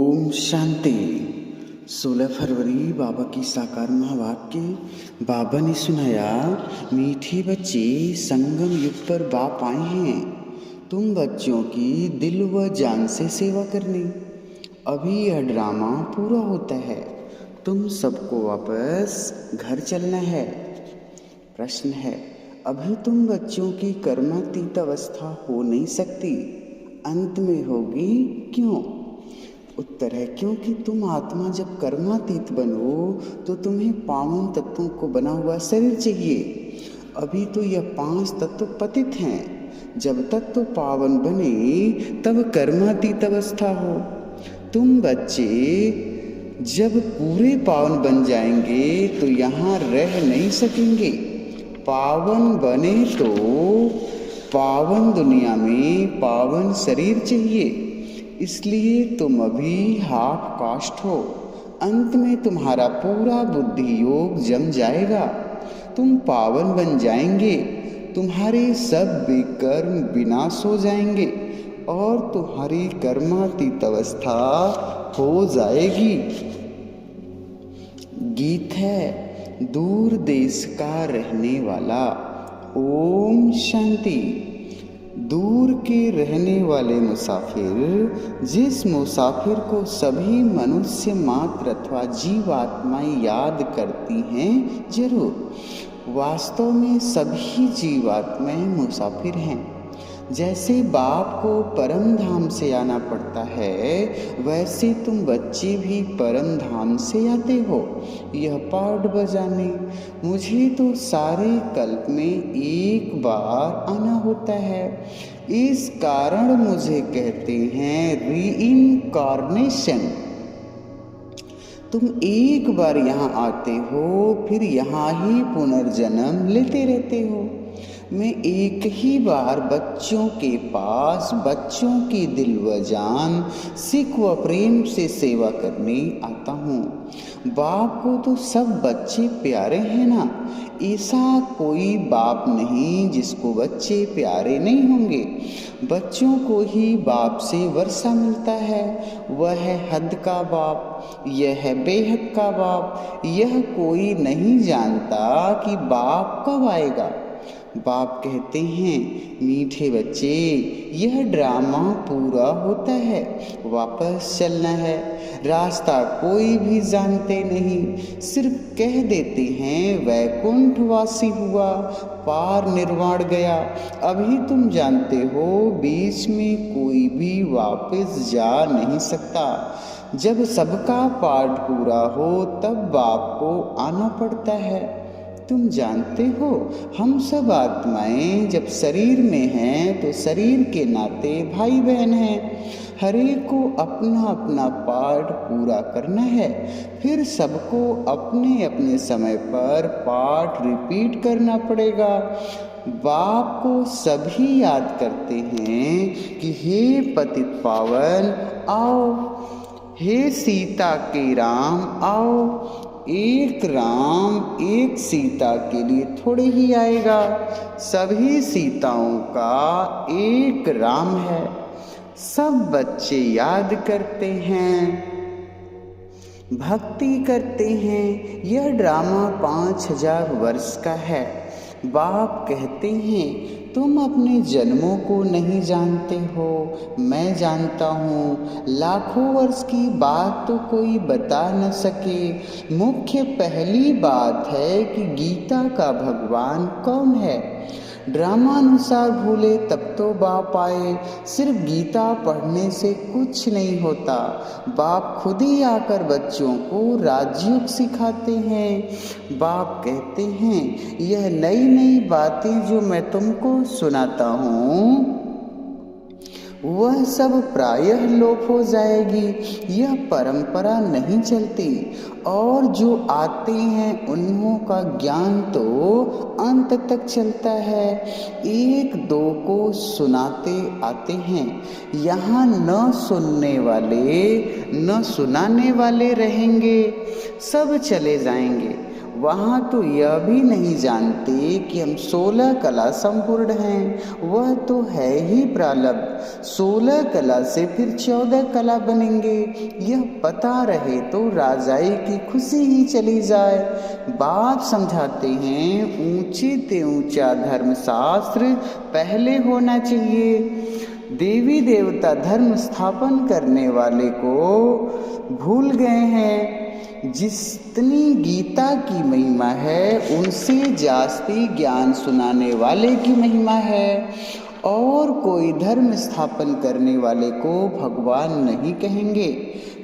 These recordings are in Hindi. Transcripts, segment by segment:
ओम शांति। 16 फरवरी बाबा की साकार महावाक्य। बाबा ने सुनाया, मीठे बच्चे संगम युग पर बाप आए हैं तुम बच्चों की दिल व जान से सेवा करने। अभी यह ड्रामा पूरा होता है, तुम सबको वापस घर चलना है। प्रश्न है, अभी तुम बच्चों की कर्मातीत अवस्था हो नहीं सकती, अंत में होगी, क्यों? उत्तर है, क्योंकि तुम आत्मा जब कर्मातीत बनो तो तुम्हें पावन तत्वों को बना हुआ शरीर चाहिए। अभी तो यह 5 तत्व पतित हैं, जब तक तो पावन बने तब कर्मातीत अवस्था हो। तुम बच्चे जब पूरे पावन बन जाएंगे तो यहाँ रह नहीं सकेंगे। पावन बने तो पावन दुनिया में पावन शरीर चाहिए, इसलिए तुम अभी हाफ कास्ट हो। अंत में तुम्हारा पूरा बुद्धि योग जम जाएगा, तुम पावन बन जाएंगे, तुम्हारे सब विकर्म विनाश हो जाएंगे और तुम्हारी कर्मातीत अवस्था हो जाएगी। गीत है, दूर देश का रहने वाला। ओम शांति। दूर के रहने वाले मुसाफिर, जिस मुसाफिर को सभी मनुष्य मात्र अथवा जीवात्माएं याद करती हैं, जरूर वास्तव में सभी जीवात्माएं मुसाफिर हैं। जैसे बाप को परम धाम से आना पड़ता है, वैसे तुम बच्चे भी परम धाम से आते हो यह पाठ बजाने। मुझे तो सारे कल्प में एक बार आना होता है, इस कारण मुझे कहते हैं रीइंकार्नेशन। तुम एक बार यहाँ आते हो, फिर यहाँ ही पुनर्जन्म लेते रहते हो। मैं एक ही बार बच्चों के पास बच्चों की दिल व जान, सिख व प्रेम से सेवा करने आता हूँ। बाप को तो सब बच्चे प्यारे हैं ना, ऐसा कोई बाप नहीं जिसको बच्चे प्यारे नहीं होंगे। बच्चों को ही बाप से वर्षा मिलता है, वह है हद का बाप, यह है बेहद का बाप। यह कोई नहीं जानता कि बाप कब आएगा। बाप कहते हैं, मीठे बच्चे यह ड्रामा पूरा होता है, वापस चलना है। रास्ता कोई भी जानते नहीं, सिर्फ कह देते हैं वैकुंठवासी हुआ, पार निर्वाण गया। अभी तुम जानते हो बीच में कोई भी वापस जा नहीं सकता। जब सबका पाठ पूरा हो तब बाप को आना पड़ता है। तुम जानते हो, हम सब आत्माएं जब शरीर में हैं तो शरीर के नाते भाई बहन हैं। हर एक को अपना अपना पाठ पूरा करना है, फिर सबको अपने अपने समय पर पाठ रिपीट करना पड़ेगा। बाप को सभी याद करते हैं कि हे पतित पावन आओ, हे सीता के राम आओ। एक राम एक सीता के लिए थोड़े ही आएगा, सभी सीताओं का एक राम है। सब बच्चे याद करते हैं, भक्ति करते हैं। यह ड्रामा 5000 वर्ष का है। बाप कहते हैं, तुम अपने जन्मों को नहीं जानते हो, मैं जानता हूँ। लाखों वर्ष की बात तो कोई बता न सके। मुख्य पहली बात है कि गीता का भगवान कौन है। ड्रामानुसार भूले तब तो बाप आए। सिर्फ गीता पढ़ने से कुछ नहीं होता, बाप खुद ही आकर बच्चों को राजयोग सिखाते हैं। बाप कहते हैं, यह नई नई बातें जो मैं तुमको सुनाता हूँ वह सब प्रायः लोप हो जाएगी, यह परंपरा नहीं चलती। और जो आते हैं उन्हों का ज्ञान तो अंत तक चलता है, एक दो को सुनाते आते हैं। यहाँ न सुनने वाले न सुनाने वाले रहेंगे, सब चले जाएंगे। वहाँ तो यह भी नहीं जानते कि हम 16 कला संपूर्ण हैं। वह तो है ही प्रारब्ध। 16 कला से फिर 14 कला बनेंगे। यह पता रहे तो राजाई की खुशी ही चली जाए। बाप समझाते हैं, ऊंचे ते ऊंचा धर्मशास्त्र पहले होना चाहिए। देवी देवता धर्म स्थापन करने वाले को भूल गए हैं। जितनी गीता की महिमा है उनसे जास्ती ज्ञान सुनाने वाले की महिमा है। और कोई धर्म स्थापन करने वाले को भगवान नहीं कहेंगे।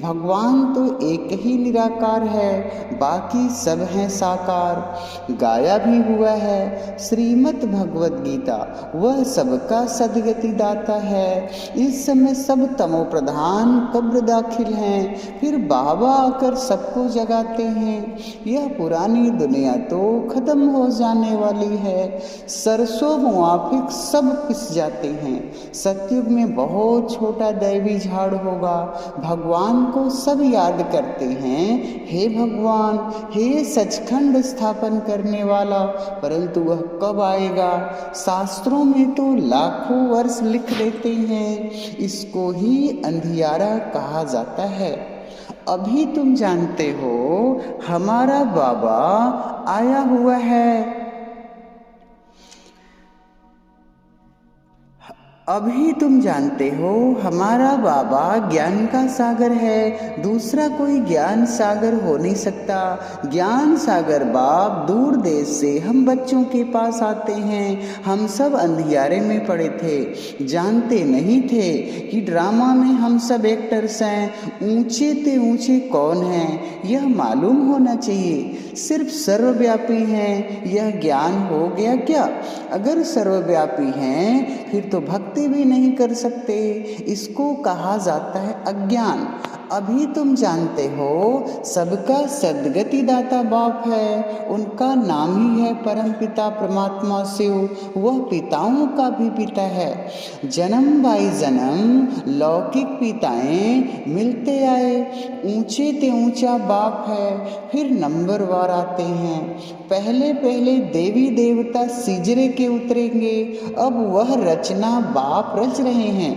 भगवान तो एक ही निराकार है, बाकी सब हैं साकार। गाया भी हुआ है श्रीमद् भगवत गीता, वह सबका सद्गति दाता है। इस समय सब तमो प्रधान कब्र दाखिल हैं, फिर बाबा आकर सबको जगाते हैं। यह पुरानी दुनिया तो खत्म हो जाने वाली है। सरसों मुआफिक सब पिस जाते हैं। सतयुग में बहुत छोटा दैवी झाड़ होगा। भगवान को सब याद करते हैं, हे भगवान, हे सचखंड स्थापन करने वाला, परंतु वह कब आएगा? शास्त्रों में तो लाखों वर्ष लिख देते हैं। इसको ही अंधियारा कहा जाता है। अभी तुम जानते हो हमारा बाबा आया हुआ है। अभी तुम जानते हो हमारा बाबा ज्ञान का सागर है। दूसरा कोई ज्ञान सागर हो नहीं सकता। ज्ञान सागर बाप दूर देश से हम बच्चों के पास आते हैं। हम सब अंधियारे में पड़े थे, जानते नहीं थे कि ड्रामा में हम सब एक्टर्स हैं। ऊंचे ते ऊंचे कौन हैं यह मालूम होना चाहिए। सिर्फ सर्वव्यापी हैं यह ज्ञान हो गया क्या? अगर सर्वव्यापी हैं फिर तो भक्ति भी नहीं कर सकते। इसको कहा जाता है अज्ञान। अभी तुम जानते हो सबका सद्गति दाता बाप है। उनका नाम ही है परम पिता परमात्मा शिव। वह पिताओं का भी पिता है। जन्म बाई जन्म लौकिक पिताएं मिलते आए। ऊंचे ते ऊंचा बाप है, फिर नंबरवार आते हैं। पहले पहले देवी देवता सिजरे के उतरेंगे। अब वह रचना बाप रच रहे हैं।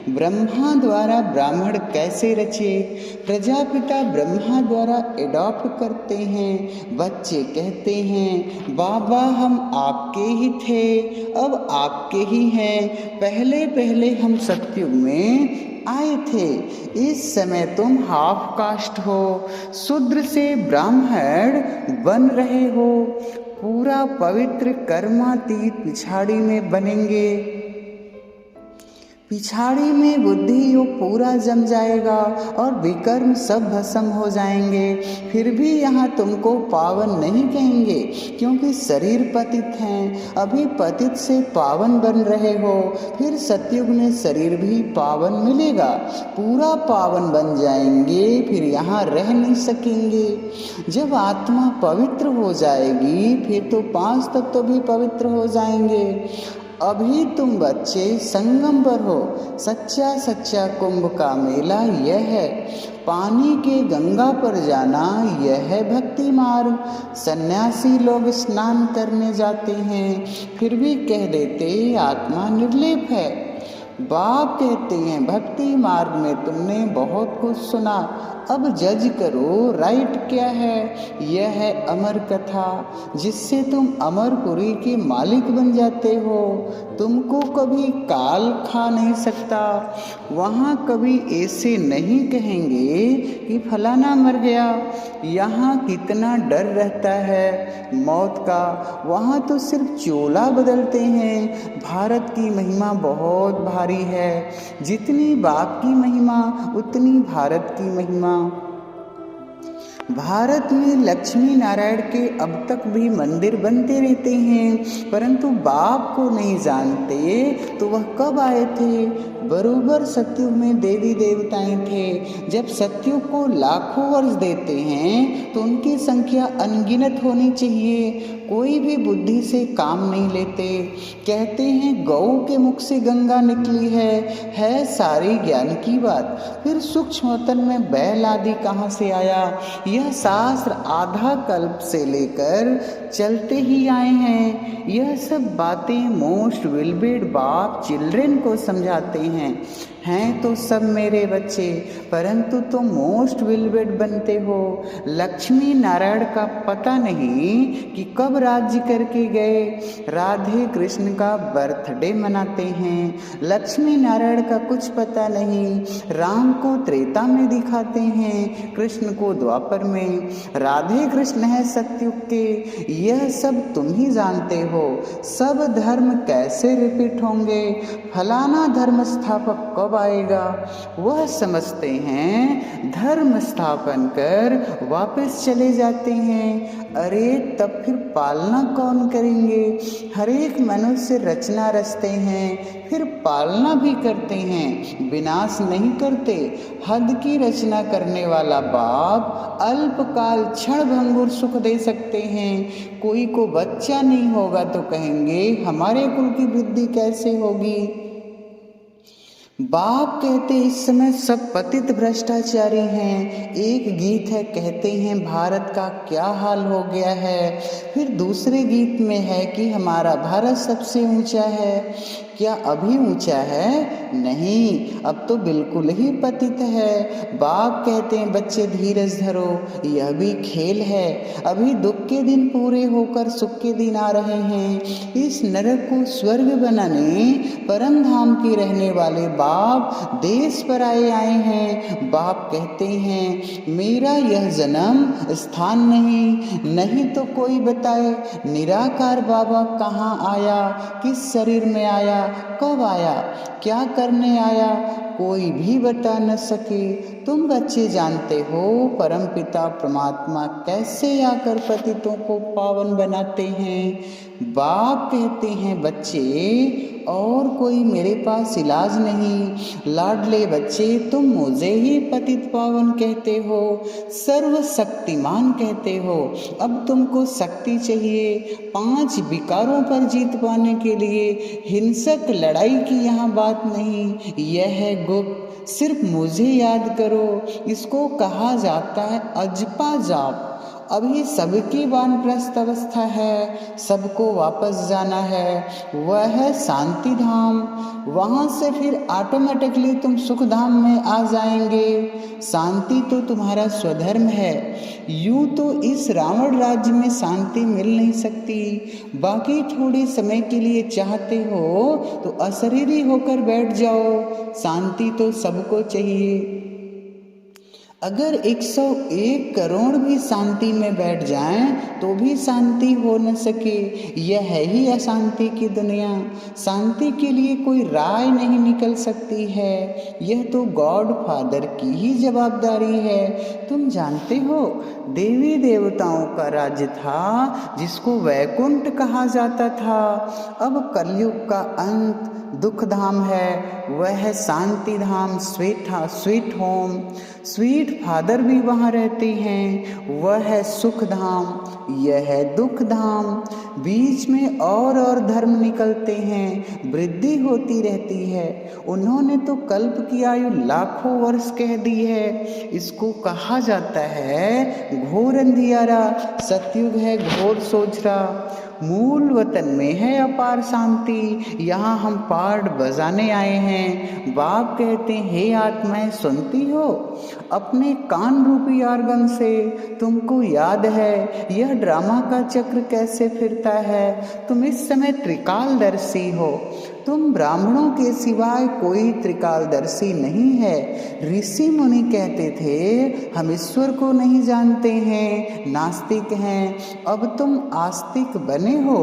ब्रह्मा द्वारा ब्राह्मण कैसे रचे? प्रजापिता ब्रह्मा द्वारा एडॉप्ट करते हैं। बच्चे कहते हैं बाबा हम आपके ही थे, अब आपके ही हैं। पहले पहले हम सतयुग में आए थे। इस समय तुम हाफ कास्ट हो, शूद्र से ब्राह्मण बन रहे हो। पूरा पवित्र कर्मातीत पिछाड़ी में बनेंगे। पिछाड़ी में बुद्धि योग पूरा जम जाएगा और विकर्म सब भस्म हो जाएंगे। फिर भी यहाँ तुमको पावन नहीं कहेंगे क्योंकि शरीर पतित हैं। अभी पतित से पावन बन रहे हो, फिर सतयुग में शरीर भी पावन मिलेगा। पूरा पावन बन जाएंगे, फिर यहाँ रह नहीं सकेंगे। जब आत्मा पवित्र हो जाएगी फिर तो 5 तत्व भी पवित्र हो जाएंगे। अभी तुम बच्चे संगम पर हो। सच्चा सच्चा कुंभ का मेला यह है। पानी के गंगा पर जाना यह है भक्ति मार्ग। सन्यासी लोग स्नान करने जाते हैं, फिर भी कह देते आत्मा निर्लेप है। बाप कहते हैं भक्ति मार्ग में तुमने बहुत कुछ सुना, अब जज करो राइट क्या है। यह है अमर कथा, जिससे तुम अमरपुरी के मालिक बन जाते हो। तुमको कभी काल खा नहीं सकता। वहाँ कभी ऐसे नहीं कहेंगे कि फलाना मर गया। यहाँ कितना डर रहता है मौत का, वहाँ तो सिर्फ चोला बदलते हैं। भारत की महिमा बहुत भारी है। जितनी बाप की महिमा उतनी भारत की महिमा। भारत में लक्ष्मी नारायण के अब तक भी मंदिर बनते रहते हैं, परंतु बाप को नहीं जानते तो वह कब आए थे? बरोबर सतयुग में देवी देवताएं थे। जब सतयुग को लाखों वर्ष देते हैं तो उनकी संख्या अनगिनत होनी चाहिए। कोई भी बुद्धि से काम नहीं लेते। कहते हैं गौ के मुख से गंगा निकली है सारी ज्ञान की बात। फिर सूक्ष्म वतन में बैल आदि कहाँ से आया? यह शास्त्र आधा कल्प से लेकर चलते ही आए हैं। यह सब बातें मोस्ट विलबेड बाप चिल्ड्रन को समझाते हैं तो सब मेरे बच्चे, परंतु तुम मोस्ट विलबेड बनते हो। लक्ष्मी नारायण का पता नहीं कि कब राज्य करके गए। राधे कृष्ण का बर्थडे मनाते हैं। लक्ष्मी नारायण का कुछ पता नहीं। राम को त्रेता में दिखाते हैं, कृष्ण को द्वापर में। राधे कृष्ण है सतयुग के, यह सब तुम ही जानते हो। सब धर्म कैसे रिपीट होंगे, फलाना धर्म स्थापक कब आएगा, वह समझते हैं। धर्म स्थापन कर वापस चले जाते हैं। अरे तब फिर पालना कौन करेंगे। हर एक मनुष्य रचना रचते हैं, फिर पालना भी करते हैं, विनाश नहीं करते। हद की रचना करने वाला बाप अल्पकाल क्षण भंगुर सुख दे सकते हैं। कोई को बच्चा नहीं होगा तो कहेंगे हमारे कुल की वृद्धि कैसे होगी। बाप कहते इस समय सब पतित भ्रष्टाचारी हैं। एक गीत है, कहते हैं भारत का क्या हाल हो गया है। फिर दूसरे गीत में है कि हमारा भारत सबसे ऊंचा है। क्या अभी ऊंचा है? नहीं, अब तो बिल्कुल ही पतित है। बाप कहते हैं बच्चे धीरज धरो, यह भी खेल है। अभी दुख के दिन पूरे होकर सुख के दिन आ रहे हैं। इस नरक को स्वर्ग बनाने परम धाम के रहने वाले बाप देश पर आए हैं। बाप कहते हैं मेरा यह जन्म स्थान नहीं तो कोई बताए निराकार बाबा कहाँ आया, किस शरीर में आया, कब आया, क्या करने आया, कोई भी बता न सके। तुम बच्चे जानते हो परम पिता परमात्मा कैसे आकर पतितों को पावन बनाते हैं। बाप कहते हैं बच्चे और कोई मेरे पास इलाज नहीं। लाडले बच्चे तुम मुझे ही पतित पावन कहते हो, सर्वशक्तिमान कहते हो। अब तुमको शक्ति चाहिए 5 विकारों पर जीत पाने के लिए। हिंसक लड़ाई की यहाँ बात नहीं, यह है गुप्त। सिर्फ मुझे याद करो, इसको कहा जाता है अजपा जाप। अभी सबकी वानप्रस्थ अवस्था है, सबको वापस जाना है, वह है शांति धाम। वहाँ से फिर ऑटोमेटिकली तुम सुख धाम में आ जाएंगे। शांति तो तुम्हारा स्वधर्म है। यूं तो इस रावण राज्य में शांति मिल नहीं सकती। बाकी थोड़े समय के लिए चाहते हो तो अशरीरी होकर बैठ जाओ, शांति तो सबको चाहिए। अगर 101 करोड़ भी शांति में बैठ जाएं तो भी शांति हो न सके। यह है ही अशांति की दुनिया। शांति के लिए कोई राय नहीं निकल सकती है, यह तो गॉड फादर की ही जवाबदारी है। तुम जानते हो देवी देवताओं का राज्य था जिसको वैकुंठ कहा जाता था। अब कलयुग का अंत दुख धाम है, वह है शांति धाम, स्वीट होम। स्वीट फादर भी वहाँ रहते हैं, वह है सुख धाम, यह है दुख धाम। बीच में और धर्म निकलते हैं, वृद्धि होती रहती है। उन्होंने तो कल्प की आयु लाखों वर्ष कह दी है। इसको कहा जाता है घोर अंधियारा। सतयुग है घोर सोचरा। मूल वतन में है अपार शांति, यहाँ हम पार्ट बजाने आए हैं। बाप कहते हैं हे आत्माएं सुनती हो, अपने कान रूपी ऑर्गन से तुमको याद है यह ड्रामा का चक्र कैसे फिरता है। तुम इस समय त्रिकालदर्शी हो। तुम ब्राह्मणों के सिवाय कोई त्रिकालदर्शी नहीं है। ऋषि मुनि कहते थे हम ईश्वर को नहीं जानते हैं, नास्तिक हैं। अब तुम आस्तिक बने हो।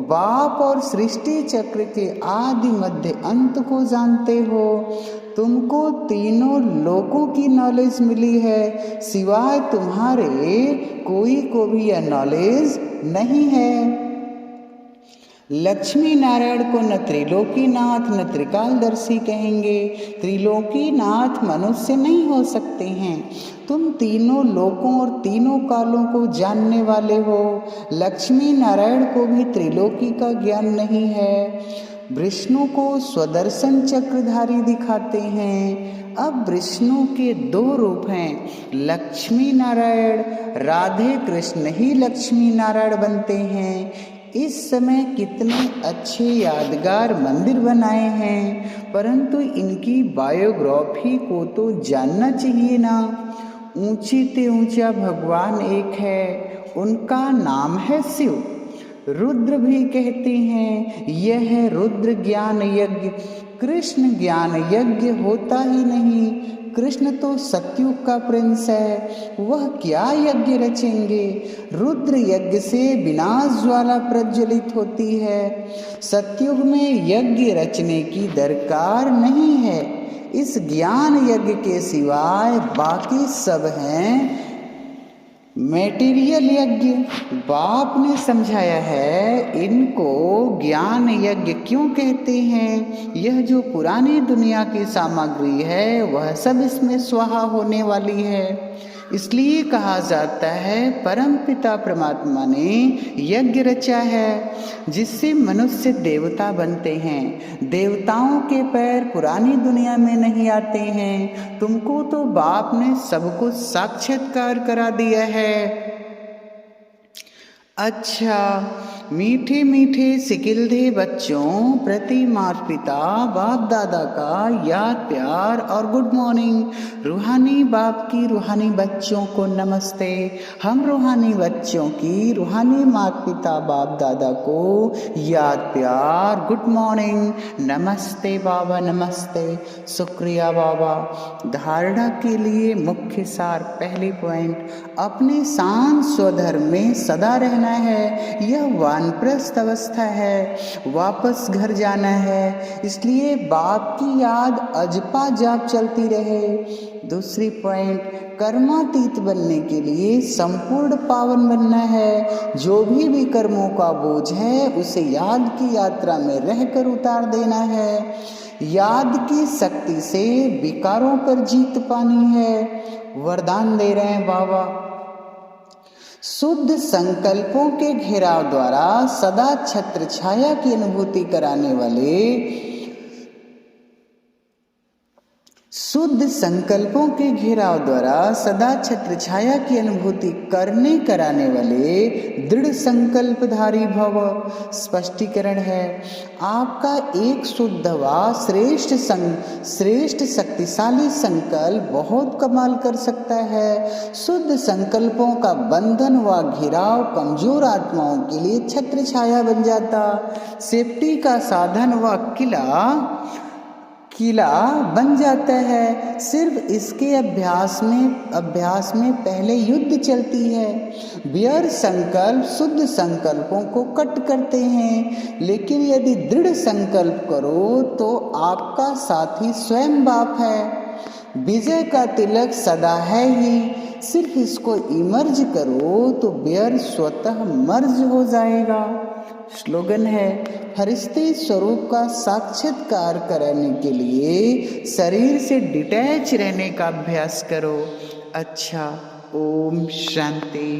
बाप और सृष्टि चक्र के आदि मध्य अंत को जानते हो। तुमको तीनों लोकों की नॉलेज मिली है, सिवाय तुम्हारे कोई को भी यह नॉलेज नहीं है। लक्ष्मी नारायण को न त्रिलोकीनाथ न त्रिकालदर्शी कहेंगे। त्रिलोकीनाथ मनुष्य नहीं हो सकते हैं। तुम तीनों लोकों और तीनों कालों को जानने वाले हो। लक्ष्मी नारायण को भी त्रिलोकी का ज्ञान नहीं है। विष्णु को स्वदर्शन चक्रधारी दिखाते हैं। अब विष्णु के दो रूप हैं, लक्ष्मी नारायण। राधे कृष्ण ही लक्ष्मी नारायण बनते हैं। इस समय कितने अच्छे यादगार मंदिर बनाए हैं, परंतु इनकी बायोग्राफी को तो जानना चाहिए ना। ऊंची ते ऊंचा भगवान एक है, उनका नाम है शिव। रुद्र भी कहते हैं यह है रुद्र ज्ञान यज्ञ। कृष्ण ज्ञान यज्ञ होता ही नहीं, कृष्ण तो सतयुग का प्रिंस है, वह क्या यज्ञ रचेंगे। रुद्र यज्ञ से विनाश ज्वाला प्रज्वलित होती है, सतयुग में यज्ञ रचने की दरकार नहीं है। इस ज्ञान यज्ञ के सिवाय बाकी सब हैं मेटीरियल यज्ञ। बाप ने समझाया है इनको ज्ञान यज्ञ क्यों कहते हैं। यह जो पुरानी दुनिया की सामग्री है वह सब इसमें स्वाहा होने वाली है, इसलिए कहा जाता है परम पिता परमात्मा ने यज्ञ रचा है, जिससे मनुष्य देवता बनते हैं। देवताओं के पैर पुरानी दुनिया में नहीं आते हैं। तुमको तो बाप ने सब कुछ साक्षात्कार करा दिया है। अच्छा, मीठे मीठे सिकिलधे बच्चों प्रति माता पिता बाप दादा का याद प्यार और गुड मॉर्निंग। रूहानी बाप की रूहानी बच्चों को नमस्ते। हम रूहानी बच्चों की रूहानी माता पिता बाप दादा को याद प्यार गुड मॉर्निंग। नमस्ते बाबा, नमस्ते। शुक्रिया बाबा। धारणा के लिए मुख्य सार, पहली पॉइंट, अपने शांत स्वधर्म में सदा रहना है। यह वानप्रस्थ अवस्था है, वापस घर जाना है, इसलिए बाप की याद अजपा जाप चलती रहे। दूसरी पॉइंट, कर्मातीत बनने के लिए संपूर्ण पावन बनना है। जो भी कर्मों का बोझ है उसे याद की यात्रा में रहकर उतार देना है। याद की शक्ति से विकारों पर जीत पानी है। वरदान दे रहे हैं बाबा। शुद्ध संकल्पों के घेराव द्वारा सदा छत्र छाया की अनुभूति कराने वाले, शुद्ध संकल्पों के घेराव द्वारा सदा छत्र छाया की अनुभूति कराने वाले दृढ़ संकल्पधारी भव। स्पष्टीकरण है, आपका एक शुद्ध व श्रेष्ठ शक्तिशाली संकल्प बहुत कमाल कर सकता है। शुद्ध संकल्पों का बंधन व घेराव कमजोर आत्माओं के लिए छत्र छाया बन जाता, सेफ्टी का साधन व किला बन जाता है। सिर्फ इसके अभ्यास में पहले युद्ध चलती है। व्यर्थ संकल्प शुद्ध संकल्पों को कट करते हैं, लेकिन यदि दृढ़ संकल्प करो तो आपका साथी स्वयं बाप है। विजय का तिलक सदा है ही, सिर्फ इसको इमर्ज करो तो व्यर्थ स्वतः मर्ज हो जाएगा। स्लोगन है, फरिश्ते स्वरूप का साक्षात्कार करने के लिए शरीर से डिटैच रहने का अभ्यास करो। अच्छा, ओम शांति।